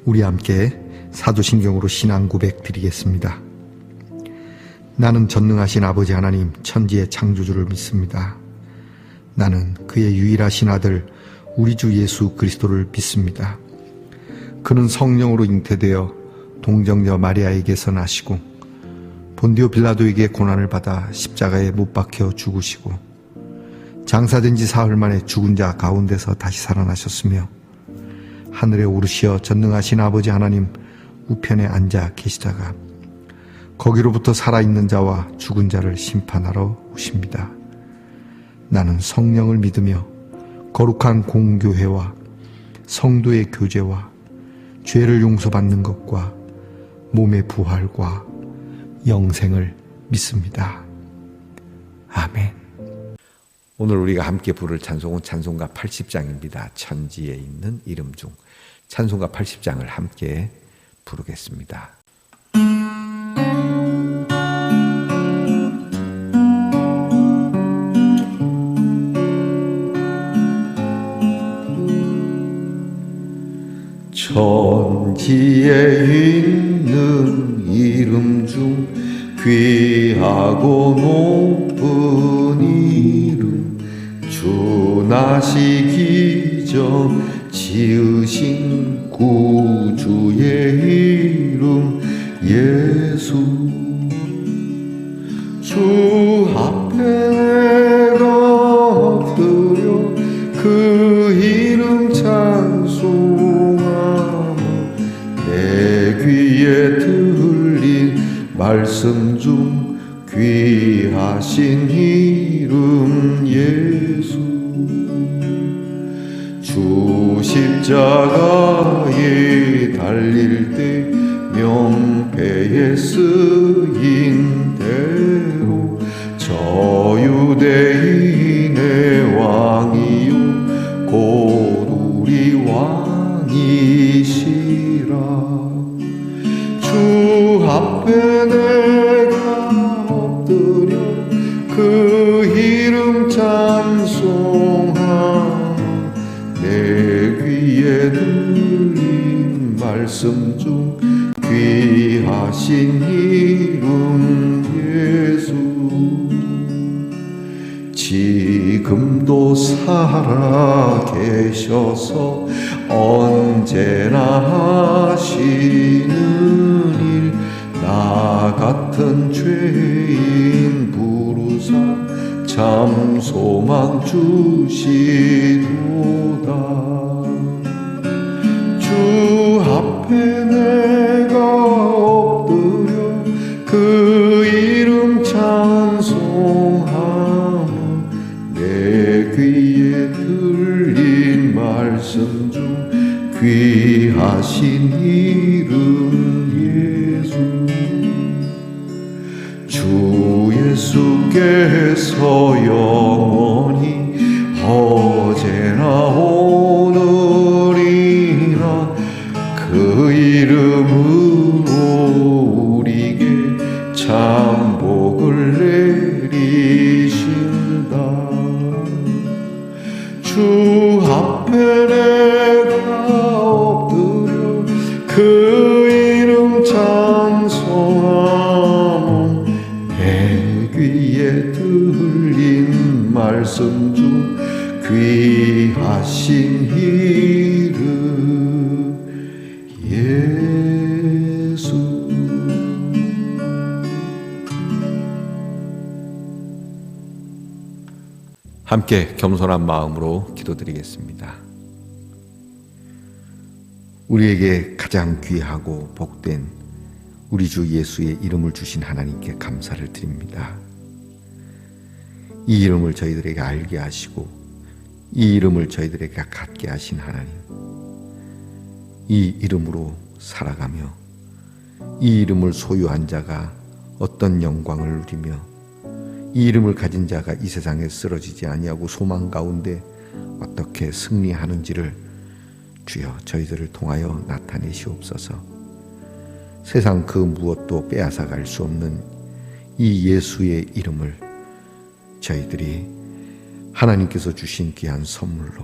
우리 함께 사도신경으로 신앙 고백 드리겠습니다. 나는 전능하신 아버지 하나님 천지의 창조주를 믿습니다. 나는 그의 유일하신 아들 우리 주 예수 그리스도를 믿습니다. 그는 성령으로 잉태되어 동정녀 마리아에게서 나시고 본디오 빌라도에게 고난을 받아 십자가에 못 박혀 죽으시고 장사된 지 사흘 만에 죽은 자 가운데서 다시 살아나셨으며 하늘에 오르시어 전능하신 아버지 하나님 우편에 앉아 계시다가 거기로부터 살아있는 자와 죽은 자를 심판하러 오십니다. 나는 성령을 믿으며 거룩한 공교회와 성도의 교제와 죄를 용서받는 것과 몸의 부활과 영생을 믿습니다. 아멘. 오늘 우리가 함께 부를 찬송은 찬송가 80장입니다. 천지에 있는 이름 중 찬송가 80장을 함께 부르겠습니다. 천지에 있는 이름 중 귀하고 높은 이름 주 나시기 전 지으신 구주의 이름 예수 주 앞에 내가 엎드려 그 이름 찬송하며 내 귀에 들린 말씀 중 귀하신 이름 예수 주 십자가에 달릴 때 명패에 쓰인 대로 저 유대인의 왕이요 곧 우리 왕이시라 주 앞에 내가 엎드려 그 이름 찬송하며 내 귀에 들린 말씀 중 귀하신 이름 예수 지금도 살아 계셔서 언제나 하시는 일 나 같은 죄인 부르사 참 소망 주시도다 주 앞에 내가 엎드려 그 이름 찬송하며 내 귀에 들린 말씀 중 귀하신 이름 예수 주 예수께서 영원히 어제나 오늘이나 그 이름으로 우리에게 참 복을 내리신다 주 앞에 내가 엎드려 그 이름 찬송하며 내 귀에 들린 말씀 중 귀하신 이름 예수 함께 겸손한 마음으로 기도드리겠습니다. 우리에게 가장 귀하고 복된 우리 주 예수의 이름을 주신 하나님께 감사를 드립니다. 이 이름을 저희들에게 알게 하시고 이 이름을 저희들에게 갖게 하신 하나님, 이 이름으로 살아가며 이 이름을 소유한 자가 어떤 영광을 누리며 이 이름을 가진 자가 이 세상에 쓰러지지 아니하고 소망 가운데 어떻게 승리하는지를 주여 저희들을 통하여 나타내시옵소서. 세상 그 무엇도 빼앗아갈 수 없는 이 예수의 이름을 저희들이 하나님께서 주신 귀한 선물로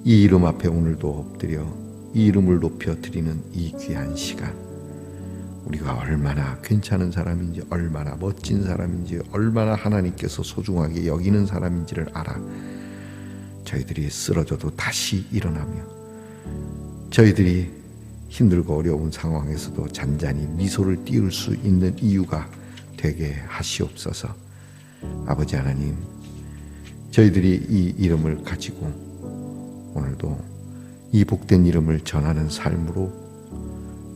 이 이름 앞에 오늘도 엎드려 이 이름을 높여 드리는 이 귀한 시간, 우리가 얼마나 괜찮은 사람인지, 얼마나 멋진 사람인지, 얼마나 하나님께서 소중하게 여기는 사람인지를 알아 저희들이 쓰러져도 다시 일어나며, 저희들이 힘들고 어려운 상황에서도 잔잔히 미소를 띄울 수 있는 이유가 되게 하시옵소서. 아버지 하나님, 저희들이 이 이름을 가지고 오늘도 이 복된 이름을 전하는 삶으로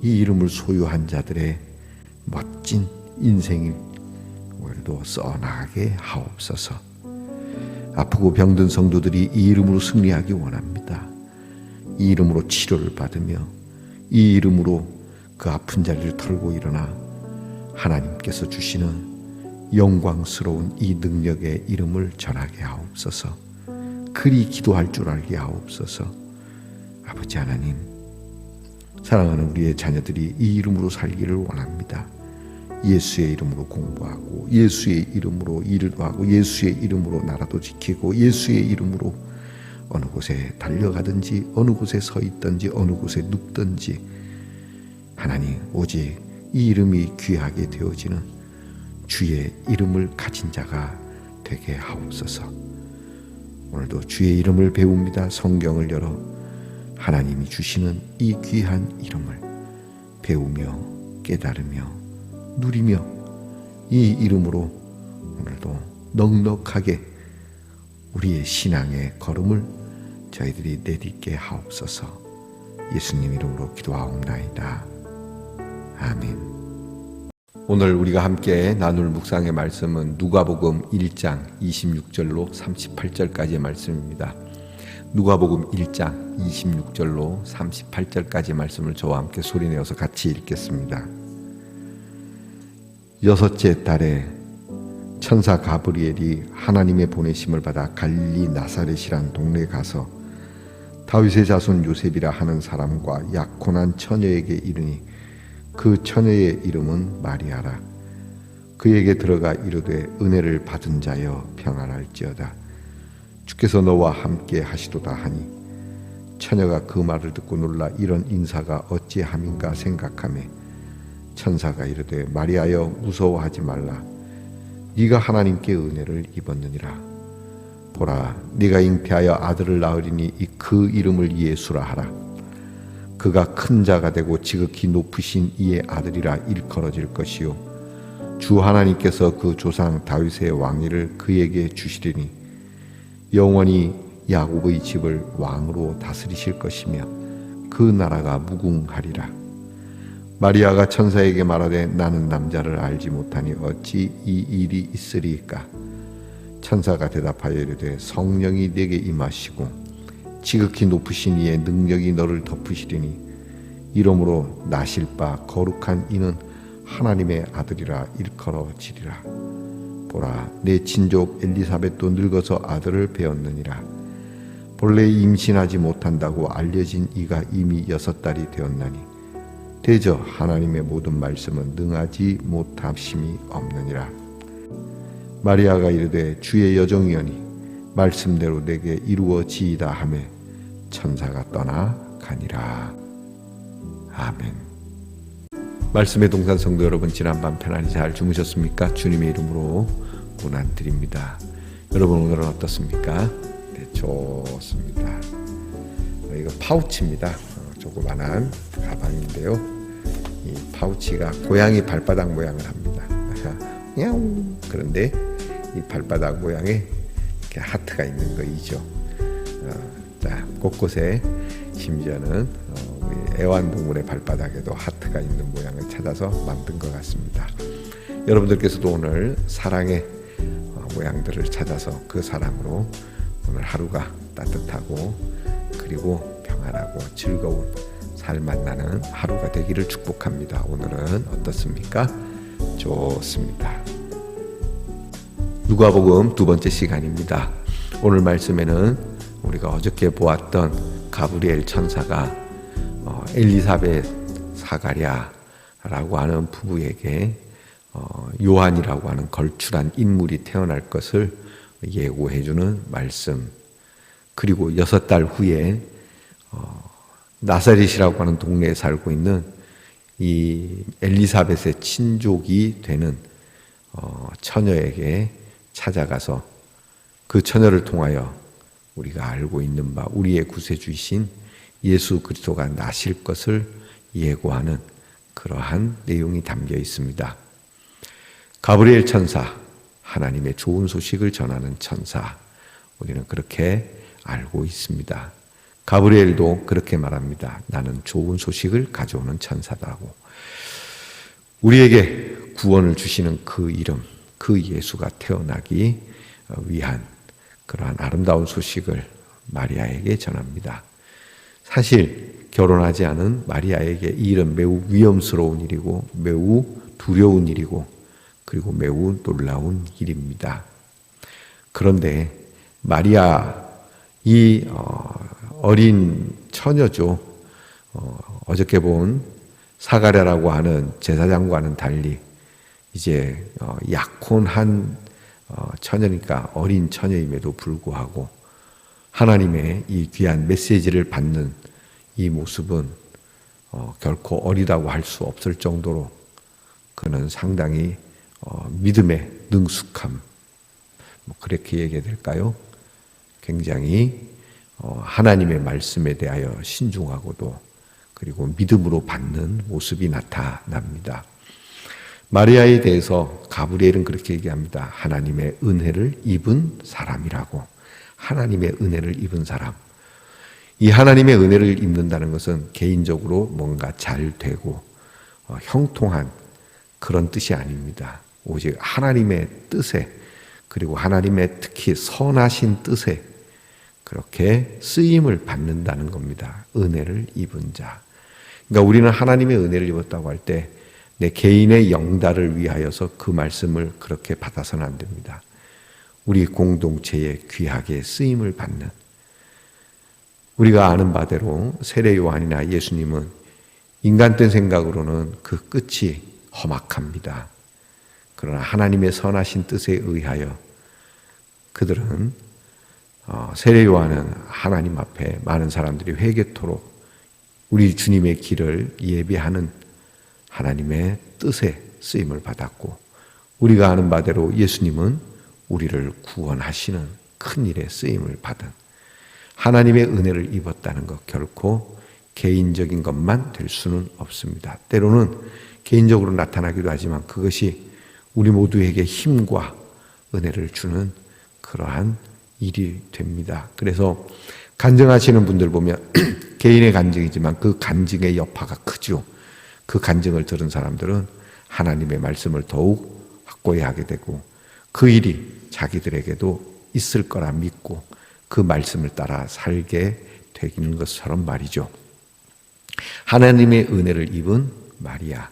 이 이름을 소유한 자들의 멋진 인생을 오늘도 써나가게 하옵소서. 아프고 병든 성도들이 이 이름으로 승리하기 원합니다. 이 이름으로 치료를 받으며 이 이름으로 그 아픈 자리를 털고 일어나 하나님께서 주시는 영광스러운 이 능력의 이름을 전하게 하옵소서. 그리 기도할 줄 알게 하옵소서. 아버지 하나님, 사랑하는 우리의 자녀들이 이 이름으로 살기를 원합니다. 예수의 이름으로 공부하고, 예수의 이름으로 일도 하고, 예수의 이름으로 나라도 지키고, 예수의 이름으로 어느 곳에 달려가든지, 어느 곳에 서 있든지, 어느 곳에 눕든지, 하나님, 오직 이 이름이 귀하게 되어지는 주의 이름을 가진 자가 되게 하옵소서. 오늘도 주의 이름을 배웁니다. 성경을 열어 하나님이 주시는 이 귀한 이름을 배우며 깨달으며 누리며 이 이름으로 오늘도 넉넉하게 우리의 신앙의 걸음을 저희들이 내딛게 하옵소서. 예수님 이름으로 기도하옵나이다. 아멘. 오늘 우리가 함께 나눌 묵상의 말씀은 누가복음 1장 26절로 38절까지의 말씀입니다. 누가복음 1장 26절로 38절까지의 말씀을 저와 함께 소리내어서 같이 읽겠습니다. 여섯째 달에 천사 가브리엘이 하나님의 보내심을 받아 갈릴리 나사렛이란 동네에 가서 다윗의 자손 요셉이라 하는 사람과 약혼한 처녀에게 이르니 그 처녀의 이름은 마리아라. 그에게 들어가 이르되 은혜를 받은 자여 평안할지어다. 주께서 너와 함께 하시도다 하니 처녀가 그 말을 듣고 놀라 이런 인사가 어찌함인가 생각하매 천사가 이르되 마리아여 무서워하지 말라. 네가 하나님께 은혜를 입었느니라. 보라, 네가 잉태하여 아들을 낳으리니 그 이름을 예수라 하라. 그가 큰 자가 되고 지극히 높으신 이의 아들이라 일컬어질 것이요 주 하나님께서 그 조상 다윗의 왕위를 그에게 주시리니 영원히 야곱의 집을 왕으로 다스리실 것이며 그 나라가 무궁하리라. 마리아가 천사에게 말하되 나는 남자를 알지 못하니 어찌 이 일이 있으리이까. 천사가 대답하여 이르되 성령이 내게 임하시고 지극히 높으신 이의 능력이 너를 덮으시리니 이러므로 나실 바 거룩한 이는 하나님의 아들이라 일컬어지리라. 보라, 내 친족 엘리사벳도 늙어서 아들을 배었느니라. 본래 임신하지 못한다고 알려진 이가 이미 6달이 되었나니 대저 하나님의 모든 말씀은 능하지 못함심이 없느니라. 마리아가 이르되 주의 여종이오니 말씀대로 내게 이루어지이다 하매 천사가 떠나가니라. 아멘. 말씀의 동산 성도 여러분, 지난밤 편안히 잘 주무셨습니까? 주님의 이름으로 고난드립니다. 여러분 오늘은 어떻습니까? 네, 좋습니다. 이거 파우치입니다. 조그만한 가방인데요. 이 파우치가 고양이 발바닥 모양을 합니다. 야옹. 그런데 이 발바닥 모양에 이렇게 하트가 있는 거이죠. 자, 곳곳에 심지어는 우리 애완동물의 발바닥에도 하트가 있는 모양을 찾아서 만든 것 같습니다. 여러분들께서도 오늘 사랑의 모양들을 찾아서 그 사랑으로 오늘 하루가 따뜻하고 그리고 평안하고 즐거운 삶 만나는 하루가 되기를 축복합니다. 오늘은 어떻습니까? 좋습니다. 누가복음 두 번째 시간입니다. 오늘 말씀에는 우리가 어저께 보았던 가브리엘 천사가 엘리사벳 사가랴라고 하는 부부에게 요한이라고 하는 걸출한 인물이 태어날 것을 예고해주는 말씀, 그리고 6달 후에 나사렛이라고 하는 동네에 살고 있는 이 엘리사벳의 친족이 되는 처녀에게 찾아가서 그 처녀를 통하여 우리가 알고 있는 바 우리의 구세주이신 예수 그리스도가 나실 것을 예고하는 그러한 내용이 담겨 있습니다. 가브리엘 천사, 하나님의 좋은 소식을 전하는 천사, 우리는 그렇게 알고 있습니다. 가브리엘도 그렇게 말합니다. 나는 좋은 소식을 가져오는 천사다고. 우리에게 구원을 주시는 그 이름, 그 예수가 태어나기 위한 그러한 아름다운 소식을 마리아에게 전합니다. 사실 결혼하지 않은 마리아에게 이 일은 매우 위험스러운 일이고 매우 두려운 일이고 그리고 매우 놀라운 일입니다. 그런데 마리아 이 어린 처녀죠. 어저께 본 사가랴라고 하는 제사장과는 달리 이제 약혼한 처녀니까 어린 처녀임에도 불구하고 하나님의 이 귀한 메시지를 받는 이 모습은 결코 어리다고 할 수 없을 정도로 그는 상당히 믿음의 능숙함, 그렇게 얘기해야 될까요? 굉장히 하나님의 말씀에 대하여 신중하고도 그리고 믿음으로 받는 모습이 나타납니다. 마리아에 대해서 가브리엘은 그렇게 얘기합니다. 하나님의 은혜를 입은 사람이라고. 하나님의 은혜를 입은 사람. 이 하나님의 은혜를 입는다는 것은 개인적으로 뭔가 잘 되고 형통한 그런 뜻이 아닙니다. 오직 하나님의 뜻에 그리고 하나님의 특히 선하신 뜻에 그렇게 쓰임을 받는다는 겁니다. 은혜를 입은 자. 그러니까 우리는 하나님의 은혜를 입었다고 할 때 내 개인의 영달을 위하여서 그 말씀을 그렇게 받아서는 안 됩니다. 우리 공동체에 귀하게 쓰임을 받는, 우리가 아는 바대로 세례 요한이나 예수님은 인간된 생각으로는 그 끝이 험악합니다. 그러나 하나님의 선하신 뜻에 의하여 그들은 세례 요한은 하나님 앞에 많은 사람들이 회개토록 우리 주님의 길을 예비하는 하나님의 뜻에 쓰임을 받았고, 우리가 아는 바대로 예수님은 우리를 구원하시는 큰 일에 쓰임을 받은 하나님의 은혜를 입었다는 것, 결코 개인적인 것만 될 수는 없습니다. 때로는 개인적으로 나타나기도 하지만 그것이 우리 모두에게 힘과 은혜를 주는 그러한 일이 됩니다. 그래서 간증하시는 분들 보면 개인의 간증이지만 그 간증의 여파가 크죠. 그 간증을 들은 사람들은 하나님의 말씀을 더욱 확고히 하게 되고 그 일이 자기들에게도 있을 거라 믿고 그 말씀을 따라 살게 되는 것처럼 말이죠. 하나님의 은혜를 입은 마리아,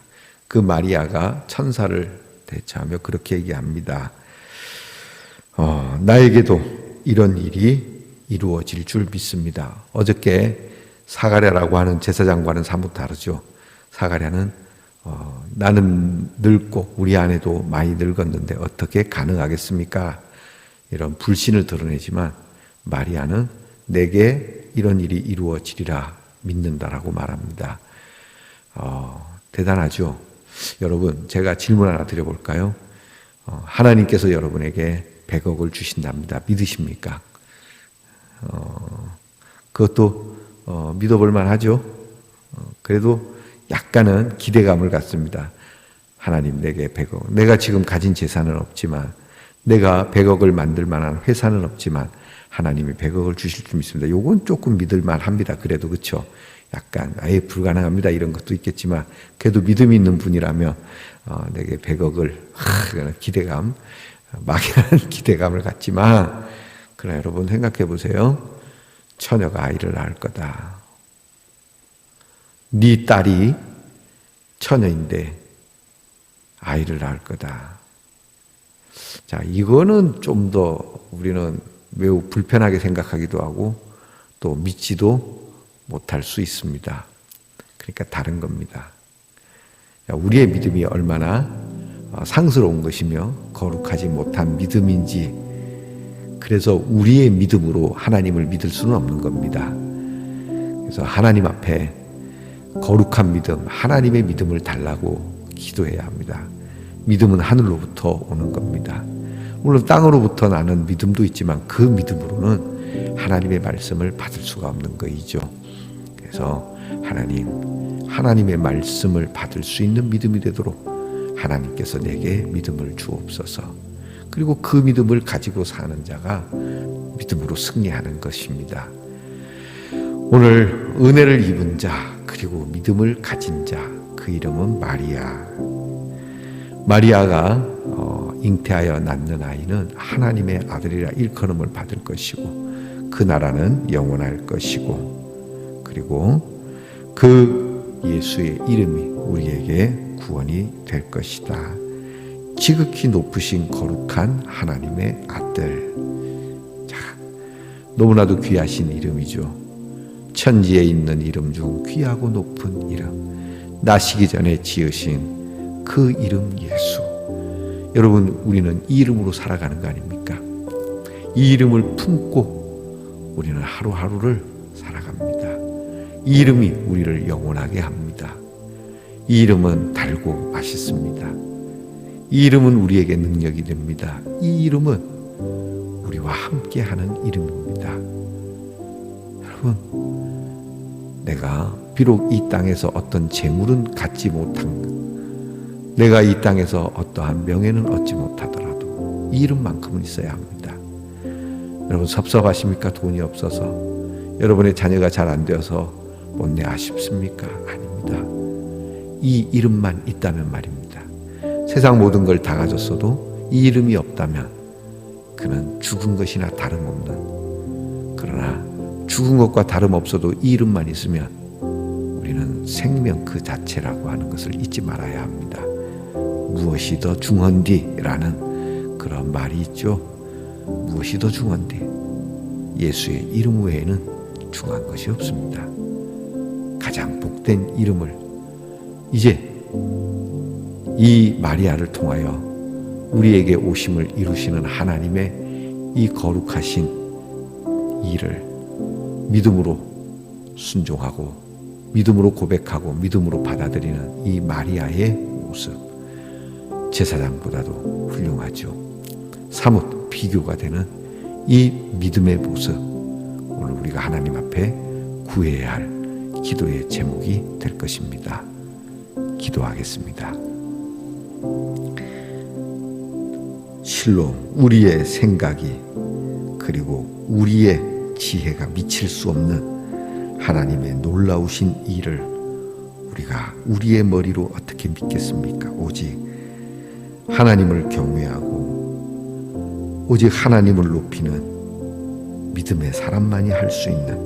그 마리아가 천사를 대처하며 그렇게 얘기합니다. 나에게도 이런 일이 이루어질 줄 믿습니다. 어저께 사가랴라고 하는 제사장과는 사뭇 다르죠. 사가랴는 나는 늙고 우리 아내도 많이 늙었는데 어떻게 가능하겠습니까? 이런 불신을 드러내지만 마리아는 내게 이런 일이 이루어지리라 믿는다라고 말합니다. 대단하죠. 여러분, 제가 질문 하나 드려볼까요? 하나님께서 여러분에게 100억을 주신답니다. 믿으십니까? 그것도 믿어볼 만하죠. 그래도 약간은 기대감을 갖습니다. 하나님, 내게 100억. 내가 지금 가진 재산은 없지만, 내가 100억을 만들 만한 회사는 없지만 하나님이 100억을 주실 줄 믿습니다. 요건 조금 믿을 만합니다. 그래도 그렇죠. 약간 아예 불가능합니다 이런 것도 있겠지만 그래도 믿음이 있는 분이라면 내게 100억을 기대감, 막연한 기대감을 갖지만, 그러나 여러분 생각해 보세요. 처녀가 아이를 낳을 거다. 네 딸이 처녀인데 아이를 낳을 거다. 자, 이거는 좀 더 우리는 매우 불편하게 생각하기도 하고 또 믿지도 못할 수 있습니다. 그러니까 다른 겁니다. 우리의 믿음이 얼마나 상스러운 것이며 거룩하지 못한 믿음인지, 그래서 우리의 믿음으로 하나님을 믿을 수는 없는 겁니다. 그래서 하나님 앞에 거룩한 믿음, 하나님의 믿음을 달라고 기도해야 합니다. 믿음은 하늘로부터 오는 겁니다. 물론 땅으로부터 나는 믿음도 있지만 그 믿음으로는 하나님의 말씀을 받을 수가 없는 거이죠. 그래서 하나님의 말씀을 받을 수 있는 믿음이 되도록 하나님께서 내게 믿음을 주옵소서. 그리고 그 믿음을 가지고 사는 자가 믿음으로 승리하는 것입니다. 오늘 은혜를 입은 자, 그리고 믿음을 가진 자, 그 이름은 마리아. 마리아가 잉태하여 낳는 아이는 하나님의 아들이라 일컬음을 받을 것이고 그 나라는 영원할 것이고, 그리고 그 예수의 이름이 우리에게 구원이 될 것이다. 지극히 높으신 거룩한 하나님의 아들. 자, 너무나도 귀하신 이름이죠. 천지에 있는 이름 중 귀하고 높은 이름, 나시기 전에 지으신 그 이름 예수. 여러분, 우리는 이 이름으로 살아가는 거 아닙니까? 이 이름을 품고 우리는 하루하루를 살아갑니다. 이 이름이 우리를 영원하게 합니다. 이 이름은 달고 맛있습니다. 이 이름은 우리에게 능력이 됩니다. 이 이름은 우리와 함께하는 이름입니다. 여러분, 내가 비록 이 땅에서 어떤 재물은 갖지 못한, 내가 이 땅에서 어떠한 명예는 얻지 못하더라도 이 이름만큼은 있어야 합니다. 여러분, 섭섭하십니까? 돈이 없어서. 여러분의 자녀가 잘 안 되어서 못내 아쉽습니까? 아닙니다. 이 이름만 있다면 말입니다. 세상 모든 걸 다 가졌어도 이 이름이 없다면 그는 죽은 것이나 다름없는, 그러나 죽은 것과 다름없어도 이 이름만 있으면 우리는 생명 그 자체라고 하는 것을 잊지 말아야 합니다. 무엇이 더 중헌디라는 그런 말이 있죠. 무엇이 더 중헌디? 예수의 이름 외에는 중한 것이 없습니다. 가장 복된 이름을 이제 이 마리아를 통하여 우리에게 오심을 이루시는 하나님의 이 거룩하신 일을 믿음으로 순종하고 믿음으로 고백하고 믿음으로 받아들이는 이 마리아의 모습, 제사장보다도 훌륭하죠. 사뭇 비교가 되는 이 믿음의 모습, 오늘 우리가 하나님 앞에 구해야 할 기도의 제목이 될 것입니다. 기도하겠습니다. 실로 우리의 생각이 그리고 우리의 지혜가 미칠 수 없는 하나님의 놀라우신 일을 우리가 우리의 머리로 어떻게 믿겠습니까? 오직 하나님을 경외하고 오직 하나님을 높이는 믿음의 사람만이 할 수 있는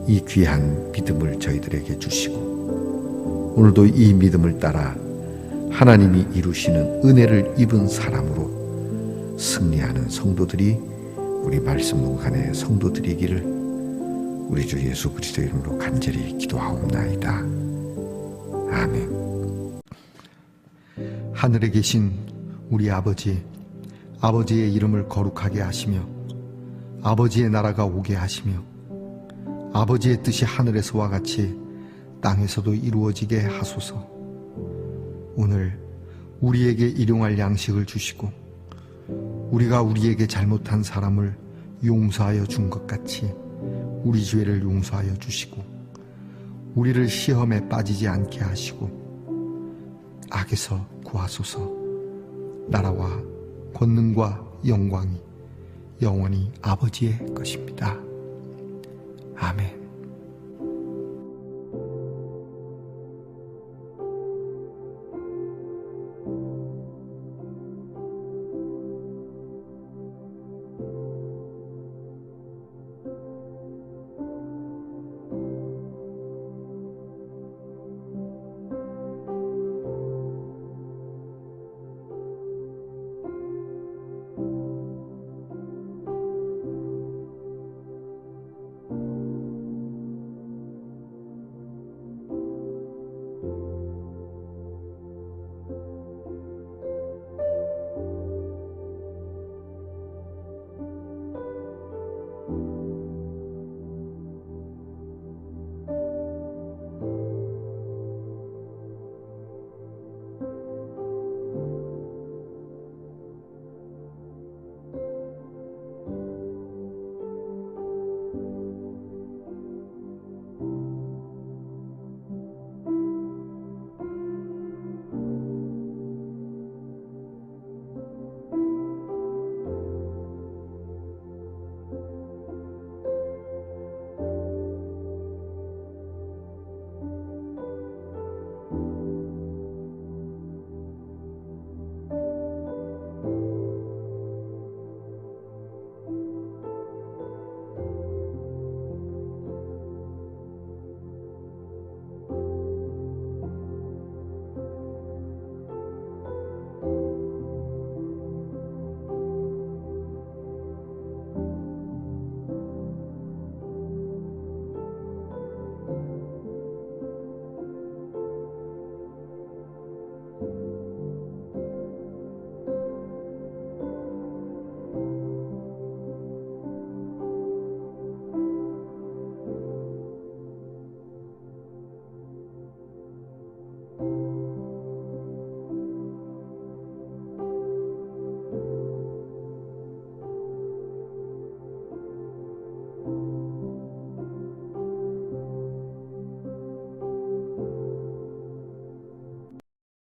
이 귀한 믿음을 저희들에게 주시고, 오늘도 이 믿음을 따라 하나님이 이루시는 은혜를 입은 사람으로 승리하는 성도들이 우리 말씀 묵간의 성도들이기를 우리 주 예수 그리스도 이름으로 간절히 기도하옵나이다. 아멘. 하늘에 계신 우리 아버지, 아버지의 이름을 거룩하게 하시며 아버지의 나라가 오게 하시며 아버지의 뜻이 하늘에서와 같이 땅에서도 이루어지게 하소서. 오늘 우리에게 일용할 양식을 주시고 우리가 우리에게 잘못한 사람을 용서하여 준 것 같이 우리 죄를 용서하여 주시고 우리를 시험에 빠지지 않게 하시고 악에서 구하소서. 나라와 권능과 영광이 영원히 아버지의 것입니다. 아멘.